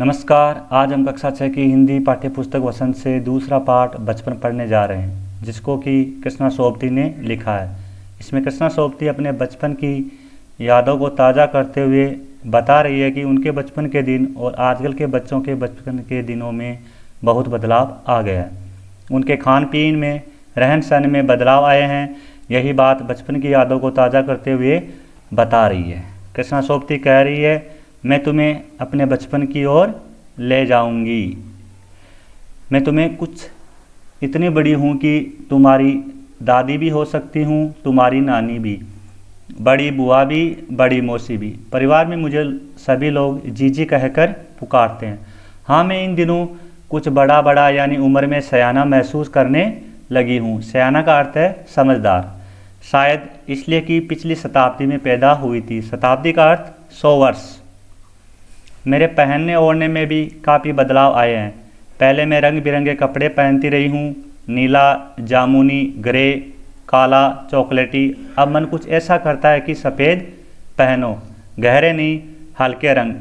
नमस्कार। आज हम कक्षा 6 की हिंदी पाठ्य पुस्तक वसंत से दूसरा पाठ बचपन पढ़ने जा रहे हैं, जिसको कि कृष्णा सोबती ने लिखा है। इसमें कृष्णा सोबती अपने बचपन की यादों को ताज़ा करते हुए बता रही है कि उनके बचपन के दिन और आजकल के बच्चों के बचपन के दिनों में बहुत बदलाव आ गया है। उनके खान पीन में, रहन सहन में बदलाव आए हैं। यही बात बचपन की यादों को ताज़ा करते हुए बता रही है। कृष्णा सोबती कह रही है, मैं तुम्हें अपने बचपन की ओर ले जाऊंगी। मैं तुम्हें कुछ इतनी बड़ी हूँ कि तुम्हारी दादी भी हो सकती हूँ, तुम्हारी नानी भी, बड़ी बुआ भी, बड़ी मौसी भी। परिवार में मुझे सभी लोग जीजी कहकर पुकारते हैं। हाँ, मैं इन दिनों कुछ बड़ा बड़ा यानी उम्र में सयाना महसूस करने लगी हूँ। सयाना का अर्थ है समझदार, शायद इसलिए कि पिछली शताब्दी में पैदा हुई थी। शताब्दी का अर्थ 100 वर्ष। मेरे पहनने ओढ़ने में भी काफ़ी बदलाव आए हैं। पहले मैं रंग बिरंगे कपड़े पहनती रही हूँ, नीला, जामुनी, ग्रे, काला, चॉकलेटी। अब मन कुछ ऐसा करता है कि सफ़ेद पहनो, गहरे नहीं, हल्के रंग।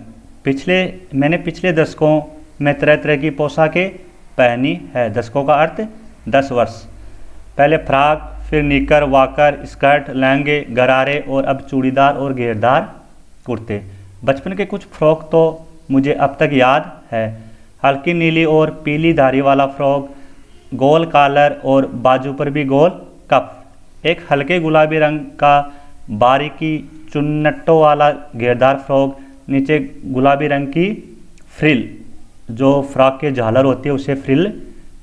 मैंने पिछले दशकों में तरह तरह की पोशाकें पहनी है। दशकों का अर्थ 10 वर्ष। पहले फ्रॉक, फिर निकर, वाकर, स्कर्ट, लहंगे, गरारे और अब चूड़ीदार और घेरदार कुर्ते। बचपन के कुछ फ्रॉक तो मुझे अब तक याद है। हल्की नीली और पीली धारी वाला फ्रॉक, गोल कॉलर और बाजू पर भी गोल कफ। एक हल्के गुलाबी रंग का बारीकी चुन्नटों वाला घेरदार फ्रॉक, नीचे गुलाबी रंग की फ्रिल, जो फ्रॉक के झालर होती है उसे फ्रिल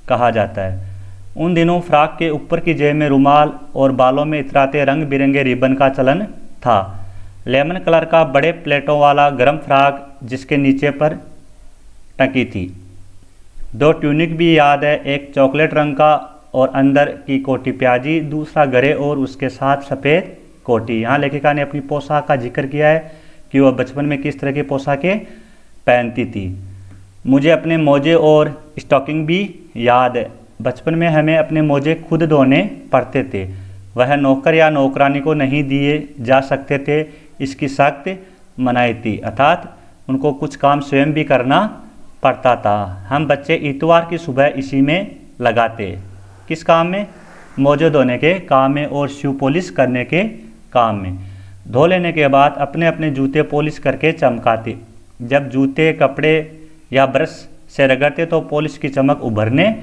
कहा जाता है। उन दिनों फ्रॉक के ऊपर की जेब में रुमाल और बालों में इतराते रंग बिरंगे रिबन का चलन था। लेमन कलर का बड़े प्लेटों वाला गरम फ्रॉक जिसके नीचे पर टकी थी। 2 ट्यूनिक भी याद है, एक चॉकलेट रंग का और अंदर की कोटी प्याजी, दूसरा गरे और उसके साथ सफ़ेद कोटी। यहाँ लेखिका ने अपनी पोशाक का जिक्र किया है कि वह बचपन में किस तरह की पोशाकें पहनती थी। मुझे अपने मोजे और स्टॉकिंग भी याद है। बचपन में हमें अपने मोजे खुद धोने पड़ते थे। वह नौकर या नौकरानी को नहीं दिए जा सकते थे, इसकी सख्त मनाही थी, अर्थात उनको कुछ काम स्वयं भी करना पड़ता था। हम बच्चे इतवार की सुबह इसी में लगाते। किस काम में? मोजे धोने के काम में और शू पॉलिश करने के काम में। धो लेने के बाद अपने अपने जूते पॉलिश करके चमकाते। जब जूते कपड़े या ब्रश से रगड़ते तो पॉलिश की चमक उभरने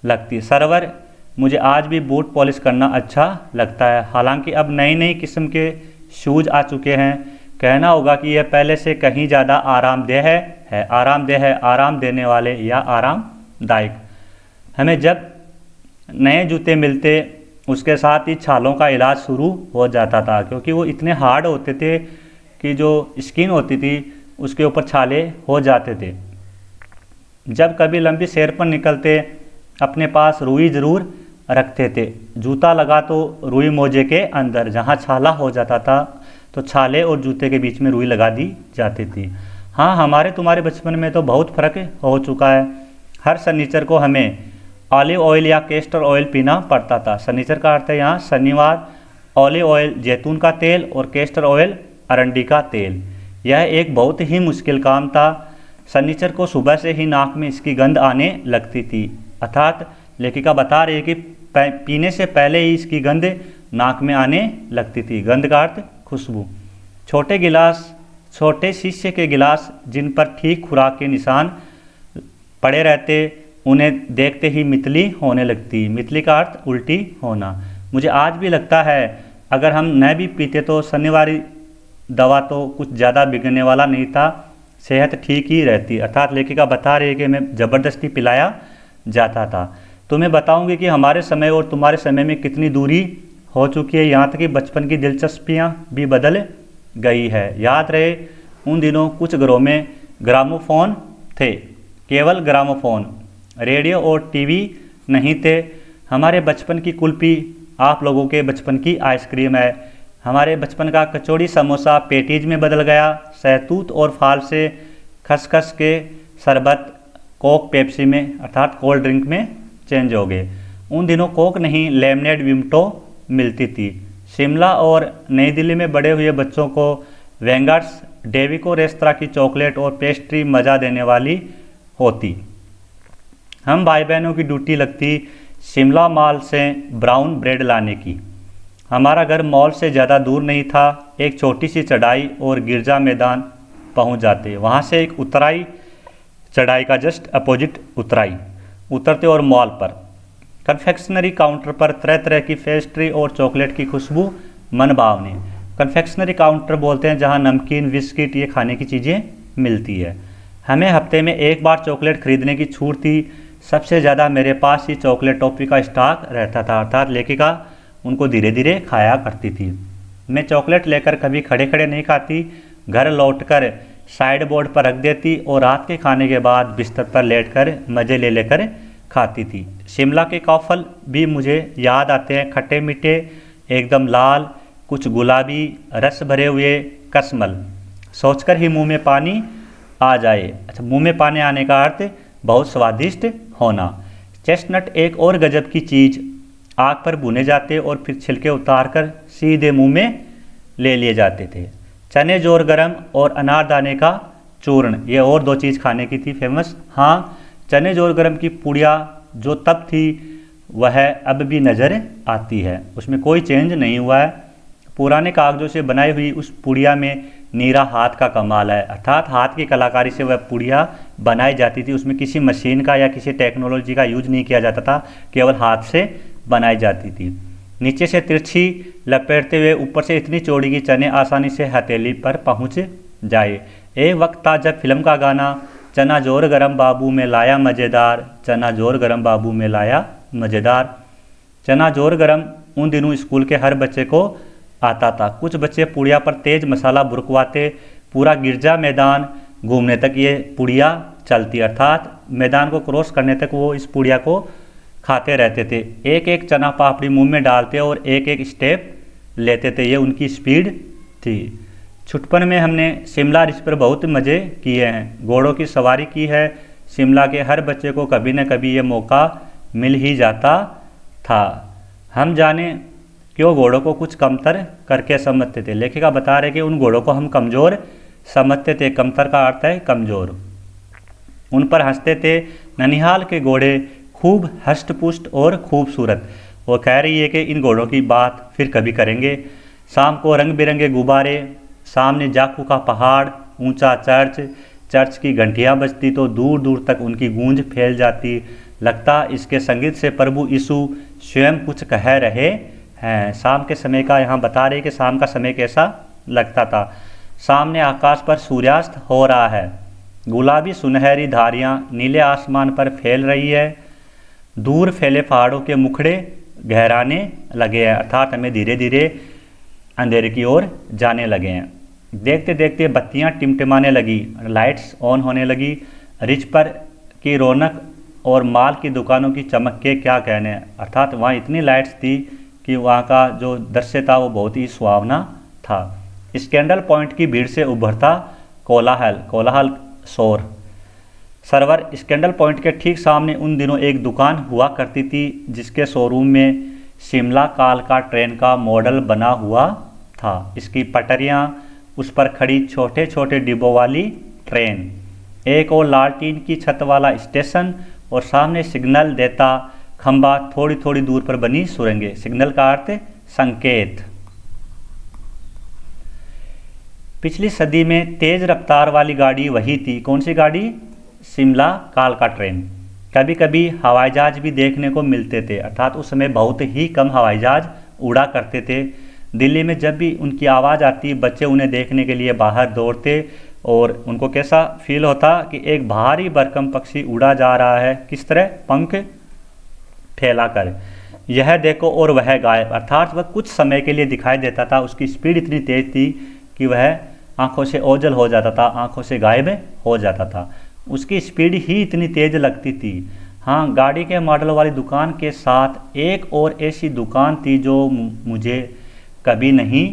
लगती। सरवर, मुझे आज भी बूट पॉलिश करना अच्छा लगता है। हालांकि अब नई नई किस्म के शूज़ आ चुके हैं। कहना होगा कि यह पहले से कहीं ज़्यादा आरामदेह है, आराम देने वाले या आरामदायक। हमें जब नए जूते मिलते उसके साथ ही छालों का इलाज शुरू हो जाता था, क्योंकि वो इतने हार्ड होते थे कि जो स्किन होती थी उसके ऊपर छाले हो जाते थे। जब कभी लंबी सैर पर निकलते अपने पास रुई ज़रूर रखते थे। जूता लगा तो रुई मोजे के अंदर, जहाँ छाला हो जाता था तो छाले और जूते के बीच में रुई लगा दी जाती थी। हाँ, हमारे तुम्हारे बचपन में तो बहुत फ़र्क हो चुका है। हर शनिचर को हमें ऑलिव ऑयल या केस्टर ऑयल पीना पड़ता था। शनिचर का अर्थ है यहाँ शनिवार। ऑलिव ऑयल जैतून का तेल और केस्टर ऑयल अरंडी का तेल। यह एक बहुत ही मुश्किल काम था। शनिचर को सुबह से ही नाक में इसकी गंध आने लगती थी, अर्थात लेखिका बता रही है कि पीने से पहले ही इसकी गंध नाक में आने लगती थी। गंध का अर्थ खुशबू। छोटे शीशे के गिलास जिन पर ठीक खुराक के निशान पड़े रहते, उन्हें देखते ही मितली होने लगती। मितली का अर्थ उल्टी होना। मुझे आज भी लगता है अगर हम न भी पीते तो शनिवारी दवा तो कुछ ज़्यादा बिगड़ने वाला नहीं था, सेहत ठीक ही रहती। अर्थात लेखिका बता रही है कि मैं ज़बरदस्ती पिलाया जाता था। तुम्हें बताऊंगी कि हमारे समय और तुम्हारे समय में कितनी दूरी हो चुकी है, यहाँ तक कि बचपन की दिलचस्पियाँ भी बदल गई है। याद रहे उन दिनों कुछ घरों में ग्रामोफोन थे, केवल ग्रामोफोन, रेडियो और टीवी नहीं थे। हमारे बचपन की कुल्फी आप लोगों के बचपन की आइसक्रीम है। हमारे बचपन का कचौड़ी समोसा पेटीज में बदल गया। सहतूत और फाल से खसखस के शरबत कोक पेप्सी में अर्थात कोल्ड ड्रिंक में चेंज हो गए। उन दिनों कोक नहीं, लेमनेड विमटो मिलती थी। शिमला और नई दिल्ली में बड़े हुए बच्चों को वेंगर्स डेविको रेस्तरां की चॉकलेट और पेस्ट्री मज़ा देने वाली होती। हम भाई बहनों की ड्यूटी लगती शिमला मॉल से ब्राउन ब्रेड लाने की। हमारा घर मॉल से ज़्यादा दूर नहीं था, एक छोटी सी चढ़ाई और गिरजा मैदान पहुंच जाते। वहां से एक उतराई, चढ़ाई का जस्ट अपोजिट उतराई उतरते और मॉल पर कन्फेक्शनरी काउंटर पर तरह तरह की पेस्ट्री और चॉकलेट की खुशबू मन भावनी। कन्फेक्शनरी काउंटर बोलते हैं जहां नमकीन, बिस्किट, ये खाने की चीज़ें मिलती है। हमें हफ्ते में एक बार चॉकलेट खरीदने की छूट थी। सबसे ज़्यादा मेरे पास ही चॉकलेट टॉफ़ी का स्टॉक रहता था, अर्थात लेखिका उनको धीरे धीरे खाया करती थी। मैं चॉकलेट लेकर कभी खड़े खड़े नहीं खाती, घर लौटकर साइड बोर्ड पर रख देती और रात के खाने के बाद बिस्तर पर लेटकर मज़े ले लेकर खाती थी। शिमला के काफल भी मुझे याद आते हैं, खट्टे मीठे, एकदम लाल, कुछ गुलाबी, रस भरे हुए कसमल। सोचकर ही मुंह में पानी आ जाए। अच्छा, मुंह में पानी आने का अर्थ बहुत स्वादिष्ट होना। चेस्टनट एक और गजब की चीज़, आग पर भुने जाते और फिर छिलके उतारकर सीधे मुंह में ले लिए जाते थे। चने जोर गरम और अनारदाने का चूर्ण, ये और दो चीज़ खाने की थी फेमस। हाँ, चने जोर गरम की पुड़िया जो तब थी वह अब भी नज़र आती है, उसमें कोई चेंज नहीं हुआ है। पुराने कागज़ों से बनाई हुई उस पुड़िया में नीरा हाथ का कमाल है, अर्थात हाथ की कलाकारी से वह पुड़िया बनाई जाती थी। उसमें किसी मशीन का या किसी टेक्नोलॉजी का यूज नहीं किया जाता था, केवल हाथ से बनाई जाती थी। नीचे से तिरछी लपेटते हुए ऊपर से इतनी चौड़ी कि चने आसानी से हथेली पर पहुंच जाए। एक वक्त था जब फिल्म का गाना चना जोर गरम बाबू में लाया मज़ेदार, चना जोर गरम बाबू में लाया मज़ेदार। चना जोर गरम उन दिनों स्कूल के हर बच्चे को आता था। कुछ बच्चे पुड़िया पर तेज मसाला बुरकवाते, पूरा गिरजा मैदान घूमने तक ये पुड़िया चलती, अर्थात मैदान को क्रॉस करने तक वो इस पुड़िया को खाते रहते थे। एक एक चना पापड़ी मुंह में डालते और एक एक स्टेप लेते थे, ये उनकी स्पीड थी। छुटपन में हमने शिमला रिज पर बहुत मज़े किए हैं, घोड़ों की सवारी की है। शिमला के हर बच्चे को कभी न कभी ये मौका मिल ही जाता था। हम जाने क्यों घोड़ों को कुछ कमतर करके समझते थे। लेखिका बता रहे कि उन घोड़ों को हम कमज़ोर समझते थे। कमतर का अर्थ है कमज़ोर। उन पर हंसते थे। ननिहाल के घोड़े खूब हष्ट पुष्ट और खूबसूरत। वो कह रही है कि इन घोड़ों की बात फिर कभी करेंगे। शाम को रंग बिरंगे गुब्बारे, सामने जाखू का पहाड़, ऊंचा चर्च, चर्च की घंटियां बजती तो दूर दूर तक उनकी गूंज फैल जाती। लगता इसके संगीत से प्रभु यीशु स्वयं कुछ कह रहे हैं। शाम के समय का यहाँ बता रहे कि शाम का समय कैसा लगता था। सामने आकाश पर सूर्यास्त हो रहा है, गुलाबी सुनहरी धारियाँ नीले आसमान पर फैल रही है। दूर फैले पहाड़ों के मुखड़े गहराने लगे हैं, अर्थात हमें धीरे धीरे अंधेरे की ओर जाने लगे हैं। देखते देखते बत्तियां टिमटिमाने लगी, लाइट्स ऑन होने लगी। रिज पर की रौनक और माल की दुकानों की चमक के क्या कहने, अर्थात वहाँ इतनी लाइट्स थी कि वहाँ का जो दृश्य था वो बहुत ही सुहावना था। स्कैंडल पॉइंट की भीड़ से उभरता कोलाहल शोर। सर्वर स्कैंडल पॉइंट के ठीक सामने उन दिनों एक दुकान हुआ करती थी जिसके शोरूम में शिमला काल का ट्रेन का मॉडल बना हुआ था। इसकी पटरियाँ, उस पर खड़ी छोटे छोटे डिब्बों वाली ट्रेन, एक और लालटीन की छत वाला स्टेशन और सामने सिग्नल देता खंबा, थोड़ी थोड़ी दूर पर बनी सुरंगें। सिग्नल का अर्थ संकेत। पिछली सदी में तेज रफ्तार वाली गाड़ी वही थी। कौन सी गाड़ी? शिमला काल का ट्रेन। कभी कभी हवाई जहाज भी देखने को मिलते थे, अर्थात उस समय बहुत ही कम हवाई जहाज उड़ा करते थे। दिल्ली में जब भी उनकी आवाज़ आती, बच्चे उन्हें देखने के लिए बाहर दौड़ते और उनको कैसा फील होता कि एक भारी भरकम पक्षी उड़ा जा रहा है, किस तरह? पंख फैलाकर। यह देखो और वह गायब, अर्थात वह कुछ समय के लिए दिखाई देता था। उसकी स्पीड इतनी तेज थी कि वह आंखों से ओझल हो जाता था, आंखों से गायब हो जाता था। उसकी स्पीड ही इतनी तेज लगती थी। हाँ, गाड़ी के मॉडल वाली दुकान के साथ एक और ऐसी दुकान थी जो मुझे कभी नहीं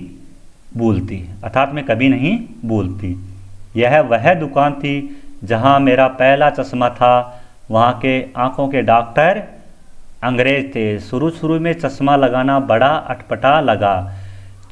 भूलती, अर्थात मैं कभी नहीं भूलती। यह वह दुकान थी जहाँ मेरा पहला चश्मा था। वहाँ के आँखों के डॉक्टर अंग्रेज थे। शुरू में चश्मा लगाना बड़ा अटपटा लगा।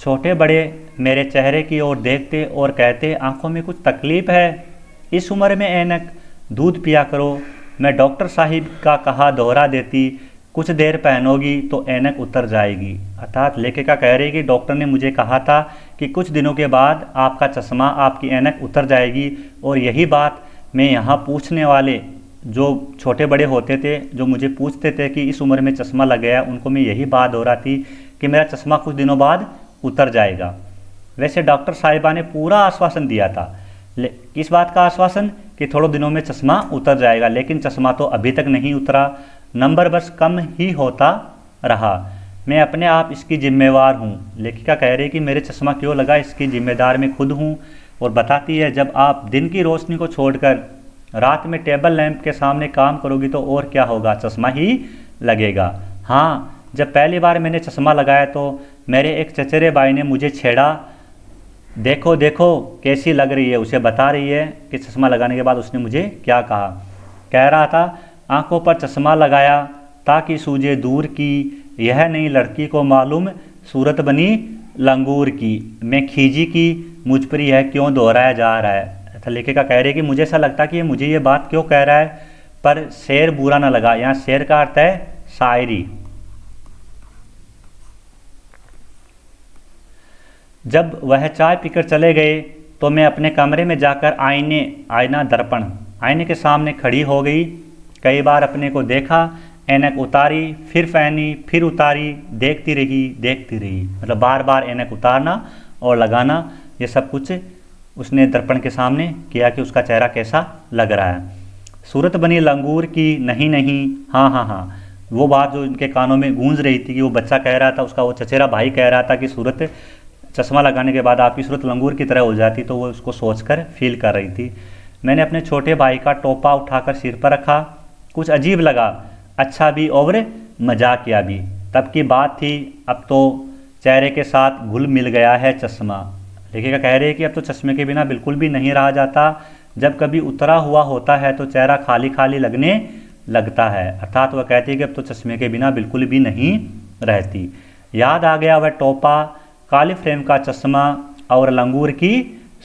छोटे बड़े मेरे चेहरे की ओर देखते और कहते, आंखों में कुछ तकलीफ है? इस उम्र में ऐनक? दूध पिया करो। मैं डॉक्टर साहिब का कहा दोहरा देती, कुछ देर पहनोगी तो ऐनक उतर जाएगी। अर्थात लेखिका कह रही कि डॉक्टर ने मुझे कहा था कि कुछ दिनों के बाद आपका चश्मा, आपकी ऐनक उतर जाएगी। और यही बात मैं यहाँ पूछने वाले जो छोटे बड़े होते थे, जो मुझे पूछते थे कि इस उम्र में चश्मा लग गया, उनको मैं यही बात दोहराती कि मेरा चश्मा कुछ दिनों बाद उतर जाएगा। वैसे डॉक्टर साहिबा ने पूरा आश्वासन दिया था। किस बात का आश्वासन? कि थोड़े दिनों में चश्मा उतर जाएगा, लेकिन चश्मा तो अभी तक नहीं उतरा, नंबर बस कम ही होता रहा। मैं अपने आप इसकी जिम्मेवार हूँ। लेखिका कह रही कि मेरे चश्मा क्यों लगा, इसकी जिम्मेदार मैं खुद हूँ। और बताती है, जब आप दिन की रोशनी को छोड़कर रात में टेबल लैंप के सामने काम करोगी तो और क्या होगा, चश्मा ही लगेगा। हाँ, जब पहली बार मैंने चश्मा लगाया तो मेरे एक चचेरे भाई ने मुझे छेड़ा, देखो देखो कैसी लग रही है। उसे बता रही है कि चश्मा लगाने के बाद उसने मुझे क्या कहा। कह रहा था, आंखों पर चश्मा लगाया ताकि सूझे दूर की, यह नई लड़की को मालूम सूरत बनी लंगूर की। मैं खीजी की, मुझ पर यह क्यों दोहराया जा रहा है। लेखिका कह रही है कि मुझे ऐसा लगता कि मुझे ये बात क्यों कह रहा है, पर शेर बुरा ना लगा। यहाँ शेर का अर्थ है शायरी। जब वह चाय पीकर चले गए तो मैं अपने कमरे में जाकर आईने के सामने खड़ी हो गई। कई बार अपने को देखा, ऐनक उतारी, फिर पहनी, फिर उतारी, देखती रही। मतलब बार बार ऐनक उतारना और लगाना, ये सब कुछ उसने दर्पण के सामने किया कि उसका चेहरा कैसा लग रहा है। सूरत बनी लंगूर की, नहीं नहीं, हाँ हाँ हाँ। वो बात जो इनके कानों में गूंज रही थी कि वो बच्चा कह रहा था, उसका वो चचेरा भाई कह रहा था कि सूरत, चश्मा लगाने के बाद आपकी सूरत लंगूर की तरह हो जाती, तो वो उसको सोचकर फील कर रही थी। मैंने अपने छोटे भाई का टोपा उठाकर सिर पर रखा। कुछ अजीब लगा, अच्छा भी और मजाकिया भी। तब की बात थी, अब तो चेहरे के साथ घुल मिल गया है चश्मा। लेखिका कह रही है कि अब तो चश्मे के बिना बिल्कुल भी नहीं रहा जाता। जब कभी उतरा हुआ होता है तो चेहरा खाली खाली लगने लगता है। अर्थात वह कहती है कि अब तो चश्मे के बिना बिल्कुल भी नहीं रहती। याद आ गया वह टोपा, काली फ्रेम का चश्मा और लंगूर की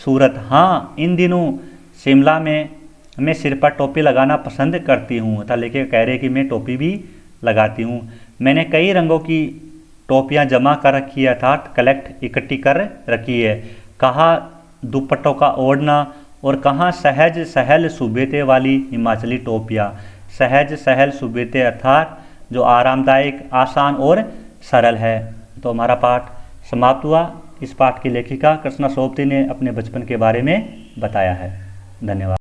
सूरत। हाँ, इन दिनों शिमला में मैं सिर पर टोपी लगाना पसंद करती हूँ। तथा लेके कह रहे कि मैं टोपी भी लगाती हूँ। मैंने कई रंगों की टोपियाँ जमा कर रखी है, अर्थात कलेक्ट, इकट्ठी कर रखी है। कहाँ दुपट्टों का ओढ़ना और कहाँ सहज सहल सुबेते वाली हिमाचली टोपियाँ। सहज सहल सुबेते अर्थात जो आरामदायक, आसान और सरल है। तो हमारा पाठ समाप्त हुआ। इस पाठ की लेखिका कृष्णा सोबती ने अपने बचपन के बारे में बताया है। धन्यवाद।